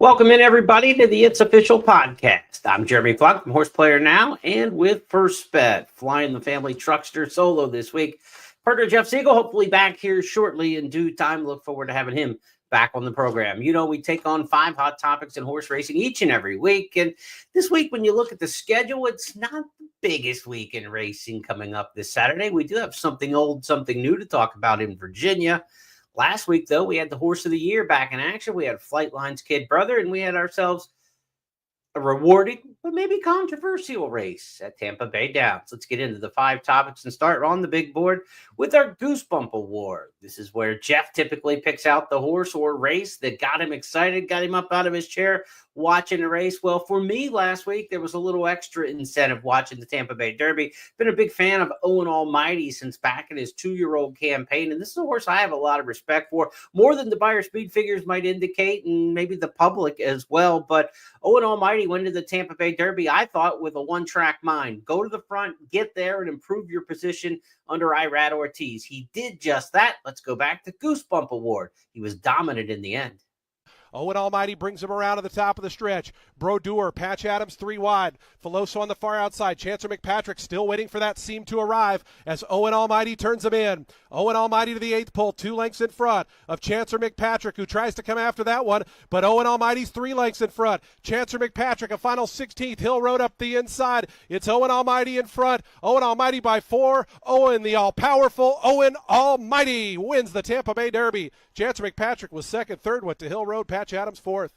Welcome in, everybody, to the It's Official podcast. I'm Jeremy Plonk from Horse Player Now, and with First Bet, flying the family truckster solo this week. Partner Jeff Siegel, hopefully back here shortly in due time. Look forward to having him back on the program. You know, we take on 5 hot topics in horse racing each and every week. And this week, when you look at the schedule, it's not the biggest week in racing coming up this Saturday. We do have something old, something new to talk about in Virginia. Last week, though, we had the Horse of the Year back in action. We had Flightline's kid brother, and we had ourselves a rewarding but maybe controversial race at Tampa Bay Downs. Let's get into the 5 topics and start on the big board with our Goosebump Award. This is where Jeff typically picks out the horse or race that got him excited, got him up out of his chair watching the race. Well, for me last week, there was a little extra incentive watching the Tampa Bay Derby. Been a big fan of Owen Almighty since back in his 2-year-old campaign, and this is a horse I have a lot of respect for, more than the buyer speed figures might indicate, and maybe the public as well. But Owen Almighty went to the Tampa Bay Derby, I thought, with a one-track mind. Go to the front, get there, and improve your position under Irad Ortiz. He did just that. Let's go back to Goosebump Award. He was dominant in the end. Owen Almighty brings him around to the top of the stretch. Brodeur, Patch Adams 3 wide. Filoso on the far outside. Chancer McPatrick still waiting for that seam to arrive as Owen Almighty turns him in. Owen Almighty to the 8th pole, 2 lengths in front of Chancer McPatrick, who tries to come after that one, but Owen Almighty's 3 lengths in front. Chancer McPatrick, a final 16th. Hill Road up the inside. It's Owen Almighty in front. Owen Almighty by 4. Owen, the all-powerful Owen Almighty, wins the Tampa Bay Derby. Chancer McPatrick was second. Third went to Hill Road. Patch Adams 4th.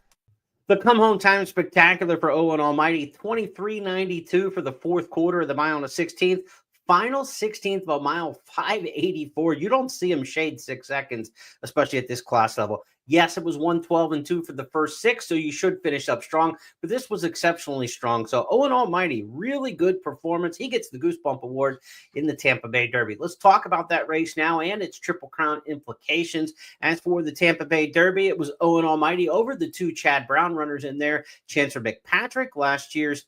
The come-home time spectacular for Owen Almighty, 23.92 for the 4th quarter of the mile and a 16th. Final 16th of a mile, 5.84. You don't see him shade 6 seconds, especially at this class level. Yes, it was 112-2 for the first 6, so you should finish up strong, but this was exceptionally strong. So Owen Almighty, really good performance. He gets the Goosebump Award in the Tampa Bay Derby. Let's talk about that race now and its Triple Crown implications. As for the Tampa Bay Derby, it was Owen Almighty over the 2 Chad Brown runners in there. Chancer McPatrick, last year's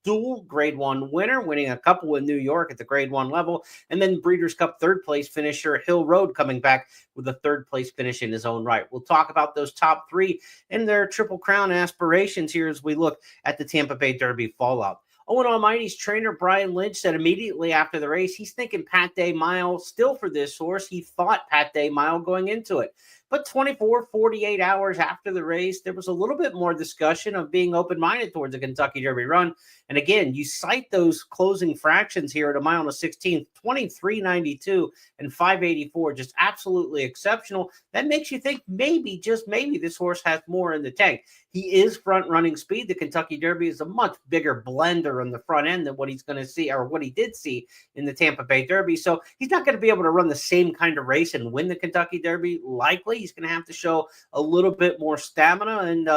dual Grade 1 winner, winning a couple in New York at the Grade 1 level, and then Breeders' Cup 3rd place finisher Hill Road coming back with a 3rd place finish in his own right. We'll talk about those top 3 and their Triple Crown aspirations here as we look at the Tampa Bay Derby fallout. Owen Almighty's trainer, Brian Lynch, said immediately after the race, he's thinking Pat Day Mile still for this horse. He thought Pat Day Mile going into it. But 48 hours after the race, there was a little bit more discussion of being open-minded towards the Kentucky Derby run. And again, you cite those closing fractions here at a mile and a 16th, 23.92 and 5.84, just absolutely exceptional. That makes you think maybe, just maybe, this horse has more in the tank. He is front-running speed. The Kentucky Derby is a much bigger blender on the front end than what he's going to see, or what he did see in the Tampa Bay Derby. So he's not going to be able to run the same kind of race and win the Kentucky Derby, likely. He's going to have to show a little bit more stamina and,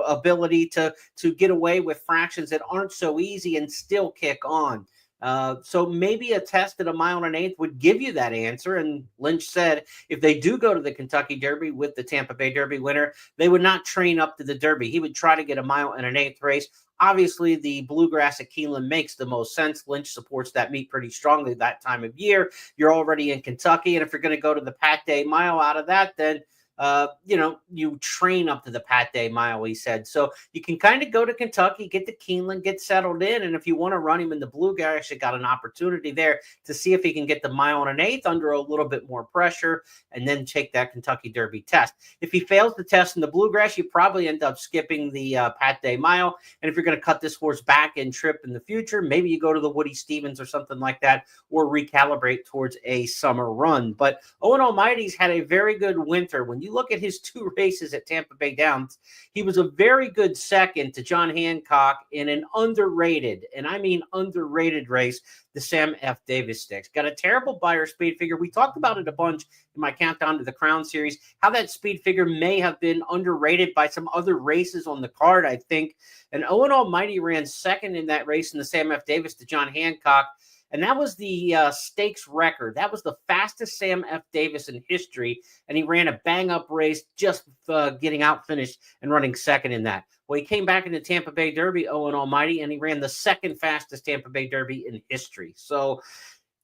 ability to get away with fractions that aren't so easy and still kick on. So maybe a test at a mile and an 1/8 would give you that answer. And Lynch said if they do go to the Kentucky Derby with the Tampa Bay Derby winner, they would not train up to the Derby. He would try to get a mile and an 1/8 race. Obviously, the Bluegrass at Keeneland makes the most sense. Lynch supports that meet pretty strongly that time of year. You're already in Kentucky, and if you're going to go to the Pat Day Mile out of that, then you train up to the Pat Day Mile, he said. So you can kind of go to Kentucky, get to Keeneland, get settled in. And if you want to run him in the Bluegrass, you got an opportunity there to see if he can get the mile and an 1/8 under a little bit more pressure and then take that Kentucky Derby test. If he fails the test in the Bluegrass, you probably end up skipping the Pat Day Mile. And if you're going to cut this horse back in trip in the future, maybe you go to the Woody Stevens or something like that, or recalibrate towards a summer run. But Owen Almighty's had a very good winter. When you look at his 2 races at Tampa Bay Downs, he was a very good second to John Hancock in an underrated, and I mean underrated race, the Sam F. Davis Stakes. Got a terrible buyer speed figure. We talked about it a bunch in my countdown to the Crown Series, how that speed figure may have been underrated by some other races on the card, I think. And Owen Almighty ran second in that race in the Sam F. Davis to John Hancock. And that was the stakes record. That was the fastest Sam F. Davis in history. And he ran a bang-up race, just getting out-finished and running second in that. Well, he came back in the Tampa Bay Derby, Owen Almighty, and he ran the second fastest Tampa Bay Derby in history. So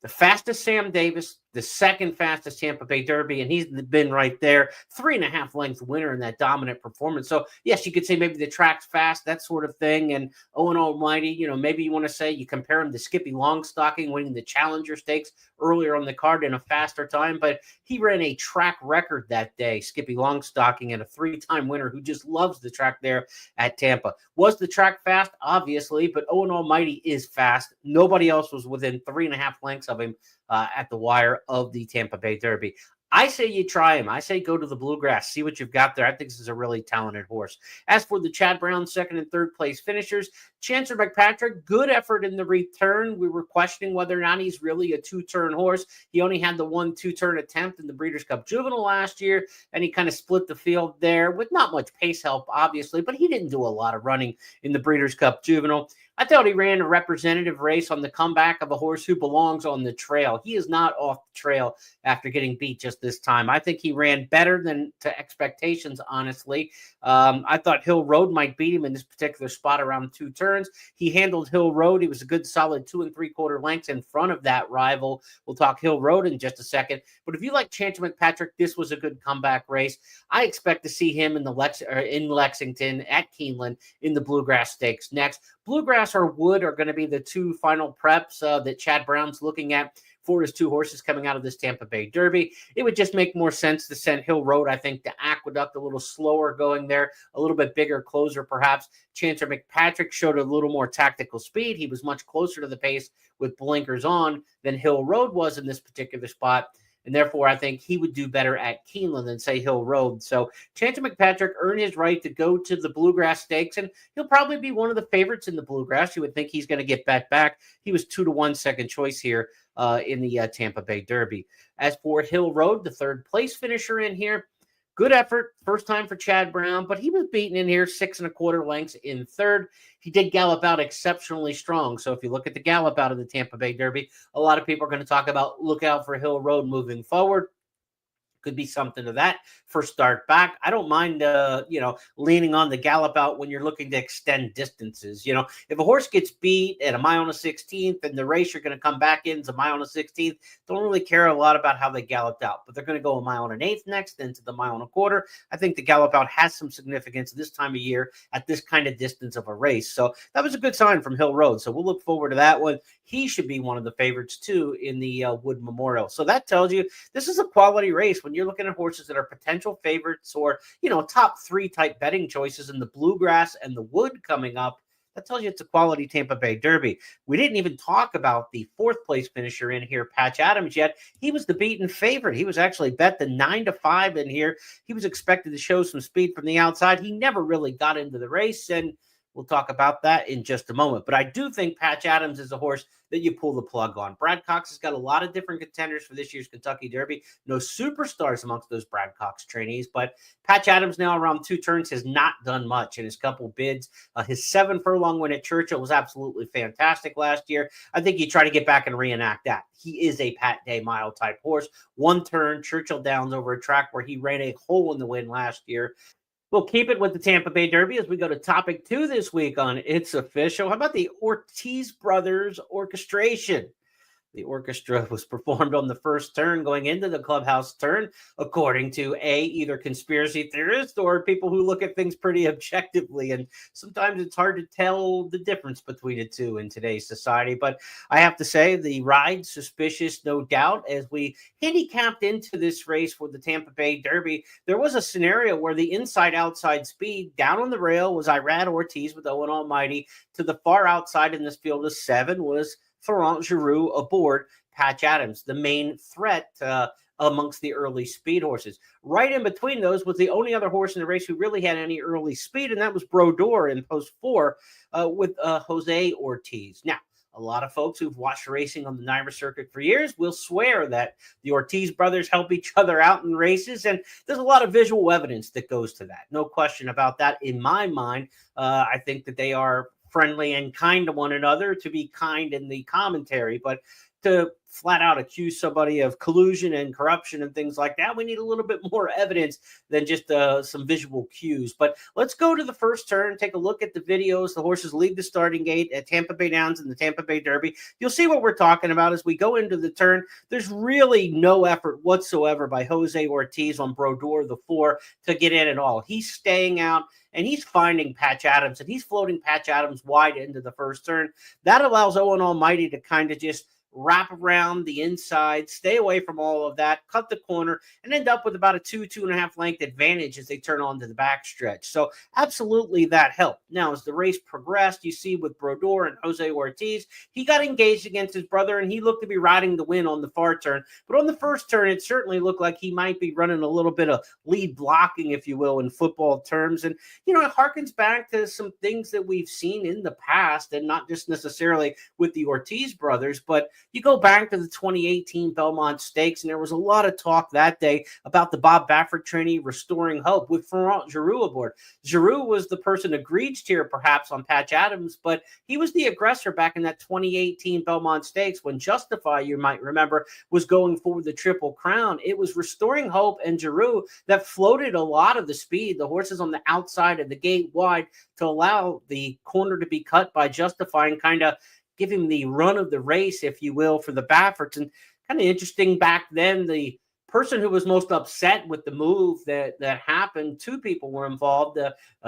the fastest Sam Davis, the second fastest Tampa Bay Derby, and he's been right there, 3.5 length winner in that dominant performance. So yes, you could say maybe the track's fast, that sort of thing. And Owen Almighty, maybe you want to say you compare him to Skippy Longstocking winning the Challenger Stakes earlier on the card in a faster time, but he ran a track record that day, Skippy Longstocking, and a 3-time winner who just loves the track there at Tampa. Was the track fast? Obviously, but Owen Almighty is fast. Nobody else was within 3.5 lengths of him at the wire of the Tampa Bay Derby. I say you try him. I say go to the Bluegrass, see what you've got there. I think this is a really talented horse. As for the Chad Brown second and third place finishers, Chancer McPatrick, good effort in the return. We were questioning whether or not he's really a two-turn horse. He only had the 1 2-turn attempt in the Breeders' Cup Juvenile last year, and he kind of split the field there with not much pace help, obviously, but he didn't do a lot of running in the Breeders' Cup Juvenile. I thought he ran a representative race on the comeback of a horse who belongs on the trail. He is not off the trail after getting beat just this time. I think he ran better than to expectations, honestly. I thought Hill Road might beat him in this particular spot around 2 turns. He handled Hill Road. He was a good solid 2 3/4 lengths in front of that rival. We'll talk Hill Road in just a second. But if you like Chancer McPatrick, this was a good comeback race. I expect to see him in Lexington at Keeneland in the Bluegrass Stakes next. Bluegrass or Wood are going to be the 2 final preps that Chad Brown's looking at for his 2 horses coming out of this Tampa Bay Derby. It would just make more sense to send Hill Road, I think, to Aqueduct, a little slower going there, a little bit bigger closer perhaps. Chancer McPatrick showed a little more tactical speed. He was much closer to the pace with blinkers on than Hill Road was in this particular spot. And therefore, I think he would do better at Keeneland than, say, Hill Road. So Chancer McPatrick earned his right to go to the Bluegrass Stakes, and he'll probably be one of the favorites in the Bluegrass. You would think he's going to get bet back. He was 2-1 second choice here in the Tampa Bay Derby. As for Hill Road, the third place finisher in here, good effort, first time for Chad Brown, but he was beaten in here 6 1/4 lengths in third. He did gallop out exceptionally strong. So if you look at the gallop out of the Tampa Bay Derby, a lot of people are going to talk about look out for Hill Road moving forward. Could be something to that for start back. I don't mind, leaning on the gallop out when you're looking to extend distances. If a horse gets beat at a mile and a 16th and the race you're going to come back in is a mile and a 16th, don't really care a lot about how they galloped out, but they're going to go a mile and an eighth next into the mile and a quarter. I think the gallop out has some significance this time of year at this kind of distance of a race. So that was a good sign from Hill Road. So we'll look forward to that one. He should be one of the favorites too in the Wood Memorial. So that tells you this is a quality race when you're looking at horses that are potential favorites or, top 3 type betting choices in the Bluegrass and the Wood coming up. That tells you it's a quality Tampa Bay Derby. We didn't even talk about the 4th place finisher in here, Patch Adams, yet. He was the beaten favorite. He was actually bet the 9-5 in here. He was expected to show some speed from the outside. He never really got into the race, and we'll talk about that in just a moment. But I do think Patch Adams is a horse that you pull the plug on. Brad Cox has got a lot of different contenders for this year's Kentucky Derby. No superstars amongst those Brad Cox trainees, but Patch Adams now around 2 turns has not done much in his couple bids. His 7 furlong win at Churchill was absolutely fantastic last year. I think you try to get back and reenact that. He is a Pat Day mile type horse. 1 turn, Churchill Downs over a track where he ran a hole in the wind last year. We'll keep it with the Tampa Bay Derby as we go to topic 2 this week on It's Official. How about the Ortiz Brothers orchestration? The orchestra was performed on the first turn going into the clubhouse turn, according to either conspiracy theorists or people who look at things pretty objectively. And sometimes it's hard to tell the difference between the two in today's society. But I have to say the ride, suspicious, no doubt. As we handicapped into this race for the Tampa Bay Derby, there was a scenario where the inside-outside speed down on the rail was Irad Ortiz with Owen Almighty. To the far outside in this field of 7 was Florent Giroux aboard Patch Adams, the main threat amongst the early speed horses. Right in between those was the only other horse in the race who really had any early speed, and that was Brodeur in post 4 with Jose Ortiz. Now, a lot of folks who've watched racing on the NYRA circuit for years will swear that the Ortiz brothers help each other out in races, and there's a lot of visual evidence that goes to that. No question about that in my mind. I think that they are friendly and kind to one another, to be kind in the commentary. But to flat out accuse somebody of collusion and corruption and things like that. We need a little bit more evidence than just some visual cues. But let's go to the first turn, take a look at the videos. The horses leave the starting gate at Tampa Bay Downs in the Tampa Bay Derby. You'll see what we're talking about as we go into the turn. There's really no effort whatsoever by Jose Ortiz on Brodeur, the 4, to get in at all. He's staying out, and he's finding Patch Adams, and he's floating Patch Adams wide into the first turn. That allows Owen Almighty to kind of just wrap around the inside, stay away from all of that, cut the corner, and end up with about a 2.5 length advantage as they turn on to the backstretch. So absolutely that helped. Now, as the race progressed, you see with Brodeur and Jose Ortiz, he got engaged against his brother, and he looked to be riding the win on the far turn. But on the first turn, it certainly looked like he might be running a little bit of lead blocking, if you will, in football terms. And, it harkens back to some things that we've seen in the past, and not just necessarily with the Ortiz brothers, but you go back to the 2018 Belmont Stakes, and there was a lot of talk that day about the Bob Baffert trainee restoring hope with Florent Giroux aboard. Giroux was the person egreged here perhaps on Patch Adams, but he was the aggressor back in that 2018 Belmont Stakes when Justify, you might remember, was going for the Triple Crown. It was restoring hope and Giroux that floated a lot of the speed. The horses on the outside of the gate wide to allow the corner to be cut by Justify and kind of give him the run of the race, if you will, for the Bafferts. And kind of interesting back then, the person who was most upset with the move that happened, 2 people were involved.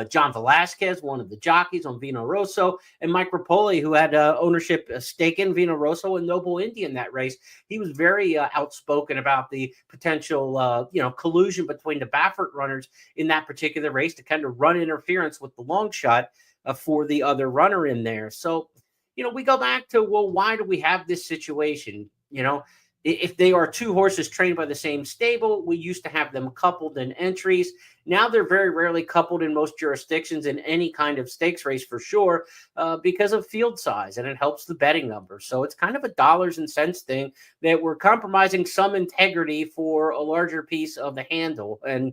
John Velasquez, one of the jockeys on Vino Rosso, and Mike Rapoli, who had ownership stake in Vino Rosso and Noble Indian that race. He was very outspoken about the potential, collusion between the Baffert runners in that particular race to kind of run interference with the long shot for the other runner in there. So, we go back to, well, why do we have this situation? If they are 2 horses trained by the same stable, we used to have them coupled in entries. Now they're very rarely coupled in most jurisdictions in any kind of stakes race for sure, because of field size, and it helps the betting numbers. So it's kind of a dollars and cents thing that we're compromising some integrity for a larger piece of the handle. And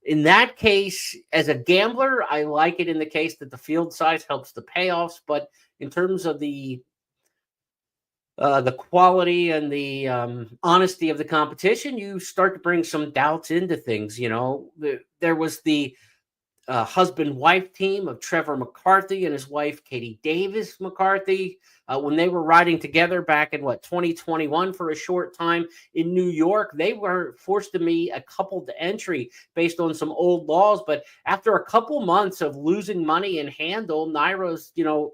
in that case, as a gambler, I like it in the case that the field size helps the payoffs, but in terms of the quality and the honesty of the competition, you start to bring some doubts into things. There was the husband-wife team of Trevor McCarthy and his wife, Katie Davis McCarthy, when they were riding together back in 2021 for a short time in New York. They were forced to meet a coupled entry based on some old laws. But after a couple months of losing money in handle, NYRA's,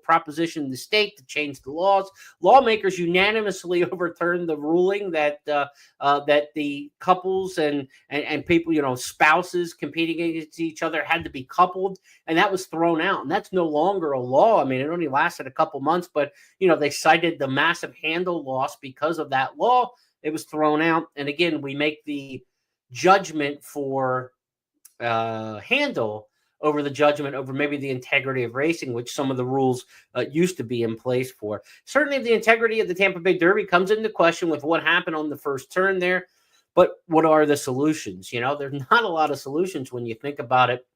propositioned the state to change the laws. Lawmakers unanimously overturned the ruling that that the couples and people, spouses competing against each other had to be coupled, and that was thrown out. And that's no longer a law. I mean, it only lasted a couple months, but they cited the massive handle loss because of that law. It was thrown out. And again, we make the judgment for handle over the judgment over maybe the integrity of racing, which some of the rules used to be in place for. Certainly the integrity of the Tampa Bay Derby comes into question with what happened on the first turn there. But what are the solutions? There's not a lot of solutions when you think about it.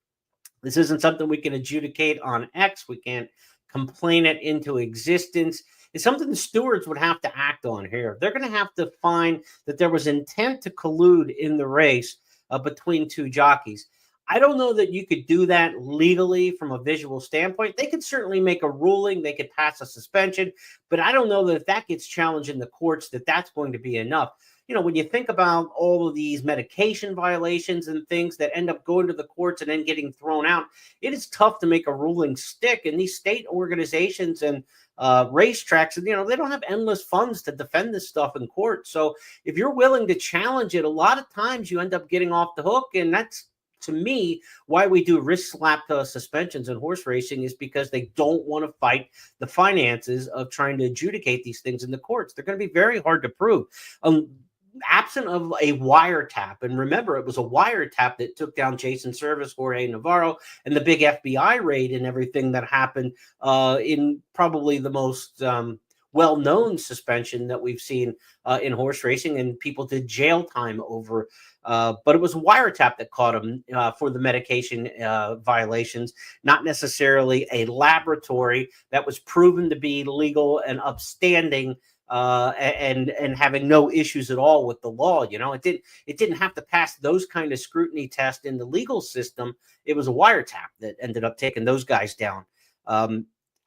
This isn't something we can adjudicate on X. We can't complain it into existence. It's something the stewards would have to act on here. They're going to have to find that there was intent to collude in the race between 2 jockeys. I don't know that you could do that legally from a visual standpoint. They could certainly make a ruling. They could pass a suspension. But I don't know that if that gets challenged in the courts, that that's going to be enough. When you think about all of these medication violations and things that end up going to the courts and then getting thrown out, it is tough to make a ruling stick. And these state organizations and racetracks, they don't have endless funds to defend this stuff in court. So if you're willing to challenge it, a lot of times you end up getting off the hook. And that's, to me, why we do wrist slap suspensions in horse racing, is because they don't want to fight the finances of trying to adjudicate these things in the courts. They're going to be very hard to prove. Absent of a wiretap, and remember, it was a wiretap that took down Jason Service, Jorge Navarro, and the big FBI raid and everything that happened in probably the most well-known suspension that we've seen in horse racing, and people did jail time over. But it was a wiretap that caught him for the medication violations, not necessarily a laboratory that was proven to be legal and upstanding and having no issues at all with the law. It didn't have to pass those kind of scrutiny tests in the legal system. It was a wiretap that ended up taking those guys down.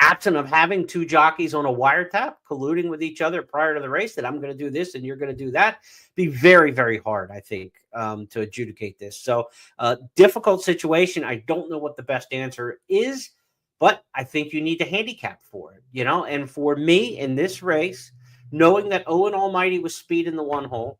Absent of having two jockeys on a wiretap colluding with each other prior to the race, that I'm going to do this and you're going to do that, be very, very hard, I think, to adjudicate this. So difficult situation. I don't know what the best answer is, but I think you need to handicap for it, and for me in this race, knowing that Owen Almighty was speed in the one hole,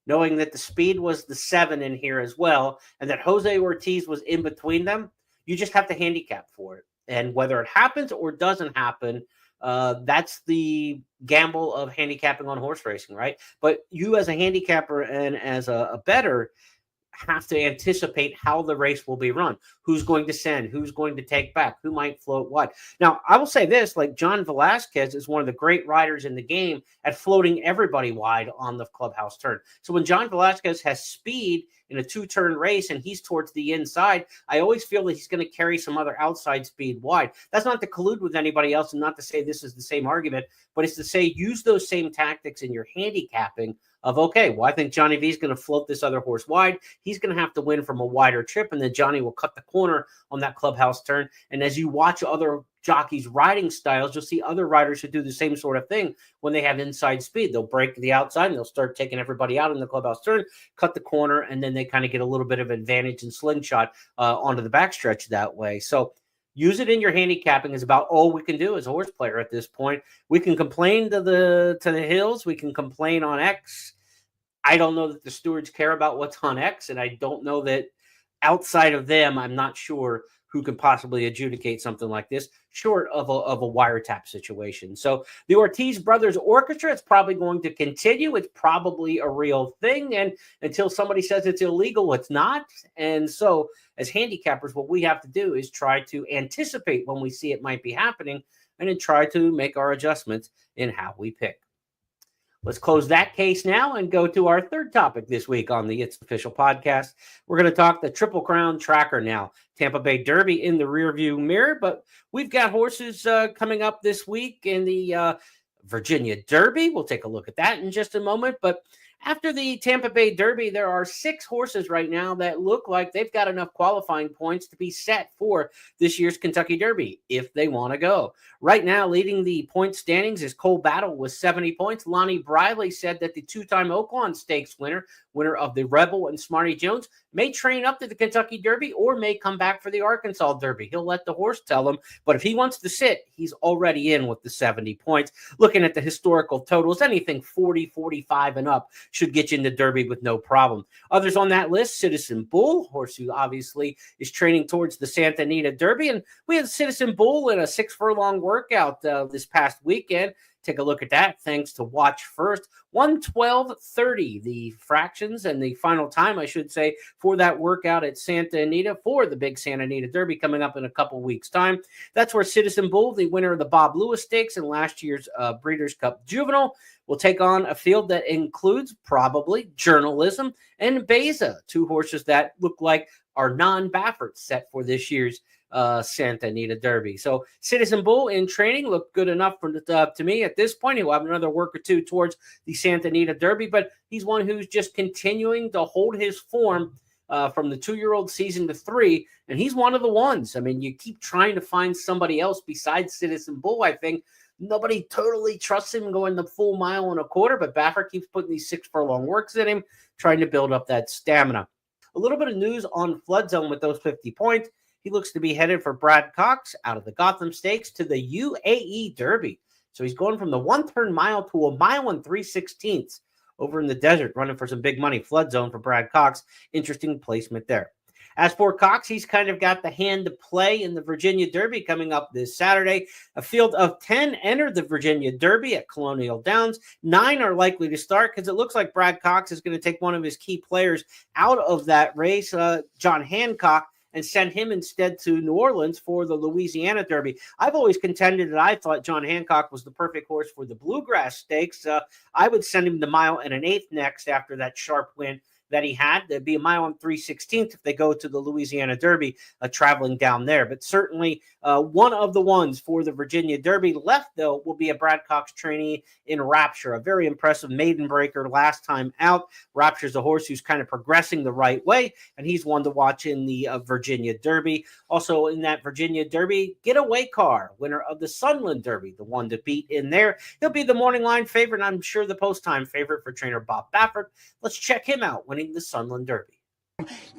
knowing that the speed was the 7 in here as well, and that Jose Ortiz was in between them, you just have to handicap for it. And whether it happens or doesn't happen, that's the gamble of handicapping on horse racing, right? But you as a handicapper and as a bettor have to anticipate how the race will be run. Who's going to send? Who's going to take back? Who might float what? Now, I will say this, like John Velasquez is one of the great riders in the game at floating everybody wide on the clubhouse turn. So when John Velasquez has speed in a 2-turn race and he's towards the inside, I always feel that he's going to carry some other outside speed wide. That's not to collude with anybody else and not to say this is the same argument, but it's to say use those same tactics in your handicapping of, okay, well, I think Johnny V is going to float this other horse wide. He's going to have to win from a wider trip, and then Johnny will cut the corner on that clubhouse turn. And as you watch other jockeys' riding styles, you'll see other riders who do the same sort of thing when they have inside speed. They'll break the outside, and they'll start taking everybody out in the clubhouse turn, cut the corner, and then they kind of get a little bit of advantage and slingshot onto the backstretch that way. So use it in your handicapping is about all we can do as a horse player at this point. We can complain to the hills. We can complain on X. I don't know that the stewards care about what's on X, and I don't know that outside of them, I'm not sure who can possibly adjudicate something like this, short of a wiretap situation. So the Ortiz Brothers Orchestra, it's probably going to continue. It's probably a real thing. And until somebody says it's illegal, it's not. And so as handicappers, what we have to do is try to anticipate when we see it might be happening and then try to make our adjustments in how we pick. Let's close that case now and go to our third topic this week on the It's Official podcast. We're going to talk the Triple Crown Tracker now. Tampa Bay Derby in the rearview mirror, but we've got horses coming up this week in the Virginia Derby. We'll take a look at that in just a moment. But after the Tampa Bay Derby, there are 6 horses right now that look like they've got enough qualifying points to be set for this year's Kentucky Derby if they want to go. Right now, leading the point standings is Cole Battle with 70 points. Lonnie Briley said that the 2-time Oaklawn Stakes winner of the Rebel and Smarty Jones, may train up to the Kentucky Derby or may come back for the Arkansas Derby. He'll let the horse tell him. But if he wants to sit, he's already in with the 70 points. Looking at the historical totals, anything 40, 45 and up should get you in the Derby with no problem. Others on that list, Citizen Bull, horse who obviously is training towards the Santa Anita Derby. And we had Citizen Bull in a 6-furlong workout this past weekend. Take a look at that. Thanks to Watch First. 1:12:30, the fractions and the final time, I should say, for that workout at Santa Anita for the big Santa Anita Derby coming up in a couple weeks' time. That's where Citizen Bull, the winner of the Bob Lewis Stakes and last year's Breeders' Cup Juvenile, will take on a field that includes probably Journalism and Beza, 2 horses that look like are non-Baffert set for this year's Santa Anita Derby. So Citizen Bull in training looked good enough to me at this point. He'll have another work or two towards the Santa Anita Derby, but he's one who's just continuing to hold his form from the 2-year-old season to 3, and he's one of the ones. I mean, you keep trying to find somebody else besides Citizen Bull. I think nobody totally trusts him going the full 1.25 miles, but Baffert keeps putting these 6-furlong works in him, trying to build up that stamina. A little bit of news on Flood Zone with those 50 points. He looks to be headed for Brad Cox out of the Gotham Stakes to the UAE Derby. So he's going from the 1-turn mile to 1 mile and 3/16 over in the desert, running for some big money. Flood Zone for Brad Cox. Interesting placement there. As for Cox, he's kind of got the hand to play in the Virginia Derby coming up this Saturday. A field of 10 entered the Virginia Derby at Colonial Downs. 9 are likely to start because it looks like Brad Cox is going to take one of his key players out of that race, John Hancock, and send him instead to New Orleans for the Louisiana Derby. I've always contended that I thought John Hancock was the perfect horse for the Bluegrass Stakes. I would send him the 1 1/8 next after that sharp win that he had. There'd be a mile and 3/16 if they go to the Louisiana Derby, traveling down there. But certainly one of the ones for the Virginia Derby. Left, though, will be a Brad Cox trainee in Rapture, a very impressive maiden breaker last time out. Rapture's a horse who's kind of progressing the right way, and he's one to watch in the Virginia Derby. Also in that Virginia Derby, Getaway Car, winner of the Sunland Derby, the one to beat in there. He'll be the morning line favorite, and I'm sure the post-time favorite for trainer Bob Baffert. Let's check him out winning the Sunland Derby.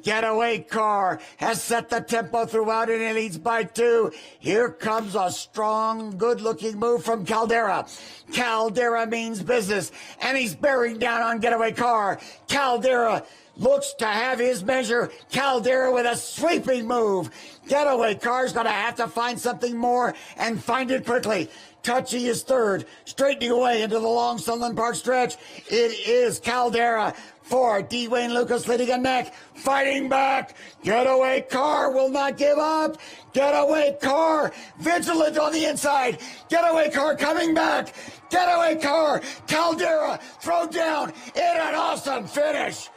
Getaway Car has set the tempo throughout and it leads by 2. Here comes a strong, good-looking move from Caldera. Caldera means business, and he's bearing down on Getaway Car. Caldera looks to have his measure. Caldera with a sweeping move. Getaway Car's going to have to find something more and find it quickly. Touchy is third, straightening away into the long Sunland Park stretch. It is Caldera for D. Wayne Lucas leading a neck, fighting back. Getaway Car will not give up. Getaway Car vigilant on the inside. Getaway Car coming back. Getaway Car, Caldera throw down in an awesome finish.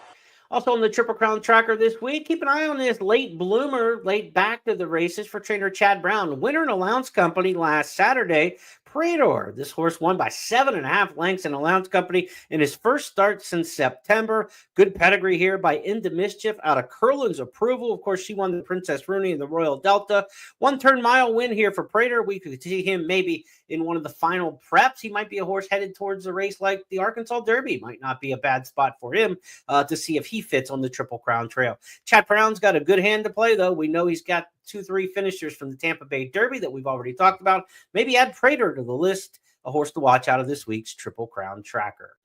Also on the Triple Crown tracker this week, keep an eye on this late bloomer, late back to the races for trainer Chad Brown. Winner in Allowance Company last Saturday, Praetor. This horse won by 7.5 lengths in Allowance Company in his first start since September. Good pedigree here by Into Mischief out of Curlin's Approval. Of course, she won the Princess Rooney in the Royal Delta. 1 mile win here for Praetor. We could see him maybe in one of the final preps. He might be a horse headed towards a race like the Arkansas Derby. Might not be a bad spot for him to see if he fits on the Triple Crown Trail. Chad Brown's got a good hand to play, though. We know he's got 2-3 finishers from the Tampa Bay Derby that we've already talked about. Maybe add Praetor to the list, a horse to watch out of this week's Triple Crown tracker.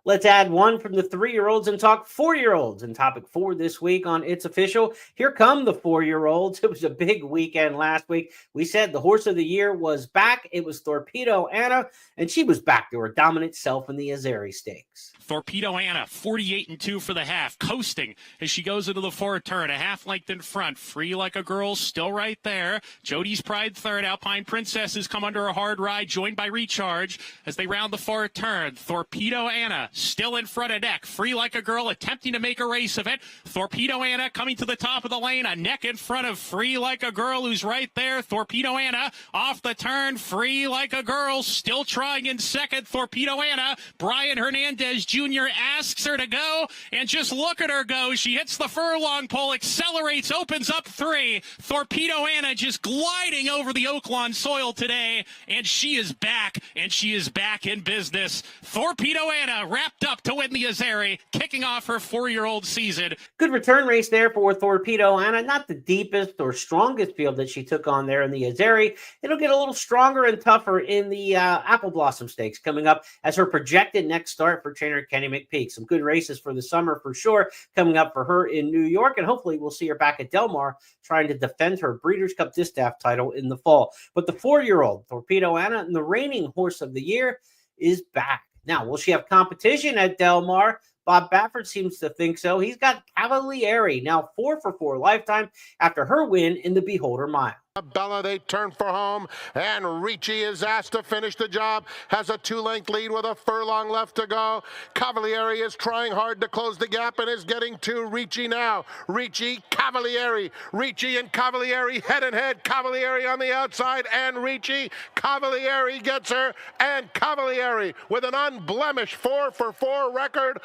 Let's add one from the 3-year-olds and talk 4-year-olds in topic 4 this week on It's Official. Here come the 4-year-olds. It was a big weekend last week. We said the horse of the year was back. It was Torpedo Anna, and she was back to her dominant self in the Azeri Stakes. Torpedo Anna, 48-2 for the half, coasting as she goes into the forward turn, a half length in front, free like a girl, still right there. Jody's Pride third, Alpine Princess has come under a hard ride, joined by Recharge as they round the forward turn. Torpedo Anna still in front of neck, free like a girl, attempting to make a race of it. Torpedo Anna coming to the top of the lane, a neck in front of free like a girl who's right there. Torpedo Anna off the turn, free like a girl, still trying in second. Torpedo Anna, Brian Hernandez Jr. asks her to go, and just look at her go. She hits the furlong pole, accelerates, opens up 3. Torpedo Anna just gliding over the Oaklawn soil today, and she is back, and she is back in business. Torpedo Anna wrapped up to win the Azeri, kicking off her 4-year-old season. Good return race there for Torpedo Anna. Not the deepest or strongest field that she took on there in the Azeri. It'll get a little stronger and tougher in the Apple Blossom Stakes coming up as her projected next start for trainer Kenny McPeak. Some good races for the summer for sure coming up for her in New York, and hopefully we'll see her back at Del Mar trying to defend her Breeders' Cup Distaff title in the fall. But the 4-year-old Torpedo Anna, and the reigning horse of the year, is back. Now, will she have competition at Del Mar? Bob Baffert seems to think so. He's got Cavalieri, now 4 for 4 lifetime after her win in the Beholder Mile. Bella, they turn for home, and Ricci is asked to finish the job. Has a 2-length lead with a furlong left to go. Cavalieri is trying hard to close the gap and is getting to Ricci now. Ricci, Cavalieri. Ricci and Cavalieri head and head. Cavalieri on the outside, and Ricci. Cavalieri gets her, and Cavalieri with an unblemished 4 for 4 record.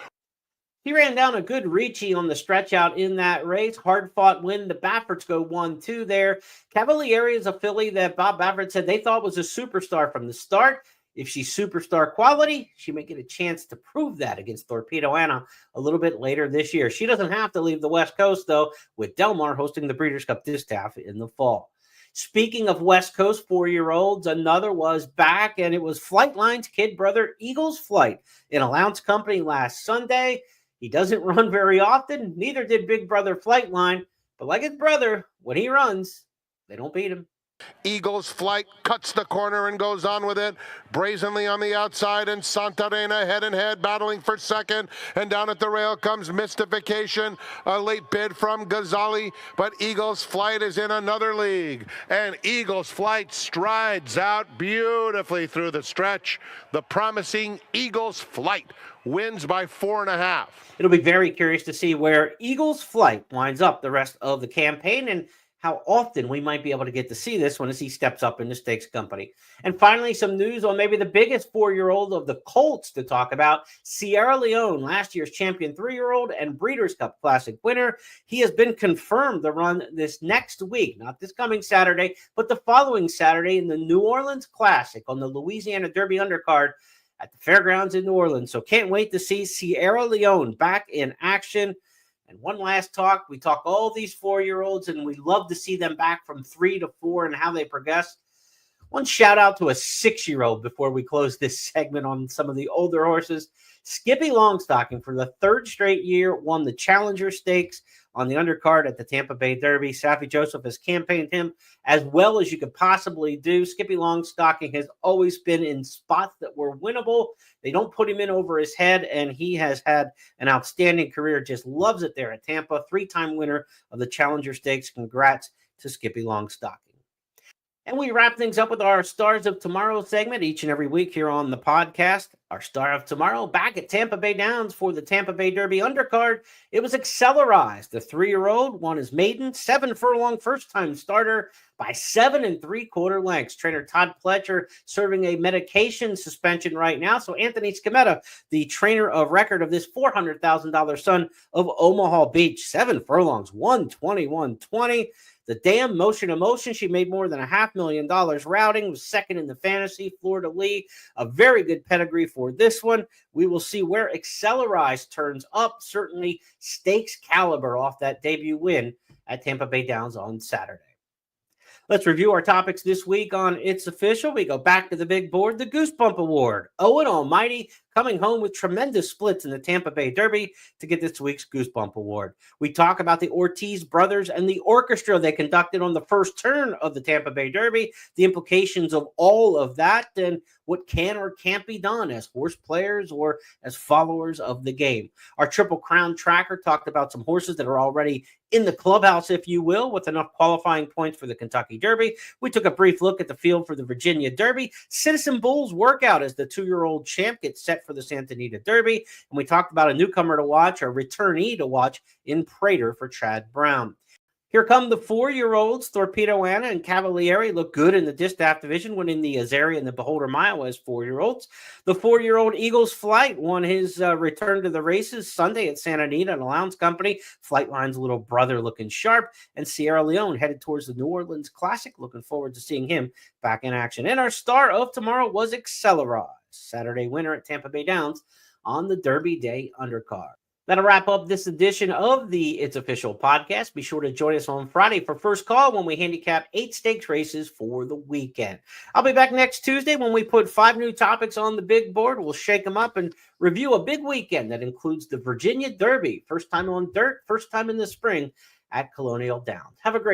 He ran down a good Ricci on the stretch out in that race. Hard-fought win. The Bafferts go 1-2 there. Cavalieri is a filly that Bob Baffert said they thought was a superstar from the start. If she's superstar quality, she may get a chance to prove that against Torpedo Anna a little bit later this year. She doesn't have to leave the West Coast, though, with Del Mar hosting the Breeders' Cup Distaff in the fall. Speaking of West Coast 4-year-olds, another was back, and it was Flightline's kid brother, Eagles Flight, in Allowance Company last Sunday. He doesn't run very often. Neither did big brother Flightline. But like his brother, when he runs, they don't beat him. Eagles Flight cuts the corner and goes on with it. Brazenly on the outside, and Santarena head and head battling for second. And down at the rail comes Mystification, a late bid from Ghazali. But Eagles Flight is in another league. And Eagles Flight strides out beautifully through the stretch. The promising Eagles Flight wins by 4.5. It'll be very curious to see where Eagles Flight winds up the rest of the campaign and how often we might be able to get to see this one as he steps up in the stakes company. And finally, some news on maybe the biggest 4-year-old of the Colts to talk about. Sierra Leone, last year's champion 3-year-old and Breeders' Cup Classic winner. He has been confirmed to run this next week, not this coming Saturday, but the following Saturday in the New Orleans Classic on the Louisiana Derby undercard at the fairgrounds in New Orleans. So can't wait to see Sierra Leone back in action. And one last talk. We talk all these 4-year-olds, and we love to see them back from 3 to 4 and how they progress. One shout out to a 6-year-old before we close this segment on some of the older horses. Skippy Longstocking, for the 3rd straight year, won the Challenger Stakes on the undercard at the Tampa Bay Derby. Safi Joseph has campaigned him as well as you could possibly do. Skippy Longstocking has always been in spots that were winnable. They don't put him in over his head, and he has had an outstanding career. Just loves it there at Tampa. 3-time winner of the Challenger Stakes. Congrats to Skippy Longstocking. And we wrap things up with our Stars of Tomorrow segment each and every week here on the podcast. Our Star of Tomorrow back at Tampa Bay Downs for the Tampa Bay Derby undercard. It was Accelerized. The 3-year-old won his maiden 7-furlong first-time starter by 7 3/4 lengths. Trainer Todd Pletcher serving a medication suspension right now. So Anthony Scametta, the trainer of record of this $400,000 son of Omaha Beach, 7 furlongs, 121.20. The Damn Motion Emotion, she made more than $500,000 routing, was second in the fantasy, Florida Lee. A very good pedigree for this one. We will see where Accelerized turns up. Certainly stakes caliber off that debut win at Tampa Bay Downs on Saturday. Let's review our topics this week on It's Official. We go back to the big board, the Goosebump Award. Owen Almighty coming home with tremendous splits in the Tampa Bay Derby to get this week's Goosebump Award. We talk about the Ortiz brothers and the orchestra they conducted on the first turn of the Tampa Bay Derby, the implications of all of that, and what can or can't be done as horse players or as followers of the game. Our Triple Crown tracker talked about some horses that are already in the clubhouse, if you will, with enough qualifying points for the Kentucky Derby. We took a brief look at the field for the Virginia Derby. Citizen Bull's workout as the 2-year-old champ gets set for the Santa Anita Derby. And we talked about a newcomer to watch, a returnee to watch in Prater for Chad Brown. Here come the 4-year-olds. Torpedo Anna and Cavalieri look good in the Distaff division, winning the Azaria and the Beholder Mile as 4-year-olds. The 4-year-old Eagles Flight won his return to the races Sunday at Santa Anita and Allowance Company. Flightline's little brother looking sharp. And Sierra Leone headed towards the New Orleans Classic. Looking forward to seeing him back in action. And our Star of Tomorrow was Accelerized, Saturday winner at Tampa Bay Downs on the Derby Day undercard. That'll wrap up this edition of the It's Official podcast. Be sure to join us on Friday for First Call when we handicap 8 stakes races for the weekend. I'll be back next Tuesday when we put 5 new topics on the big board. We'll shake them up and review a big weekend that includes the Virginia Derby. First time on dirt, first time in the spring at Colonial Downs. Have a great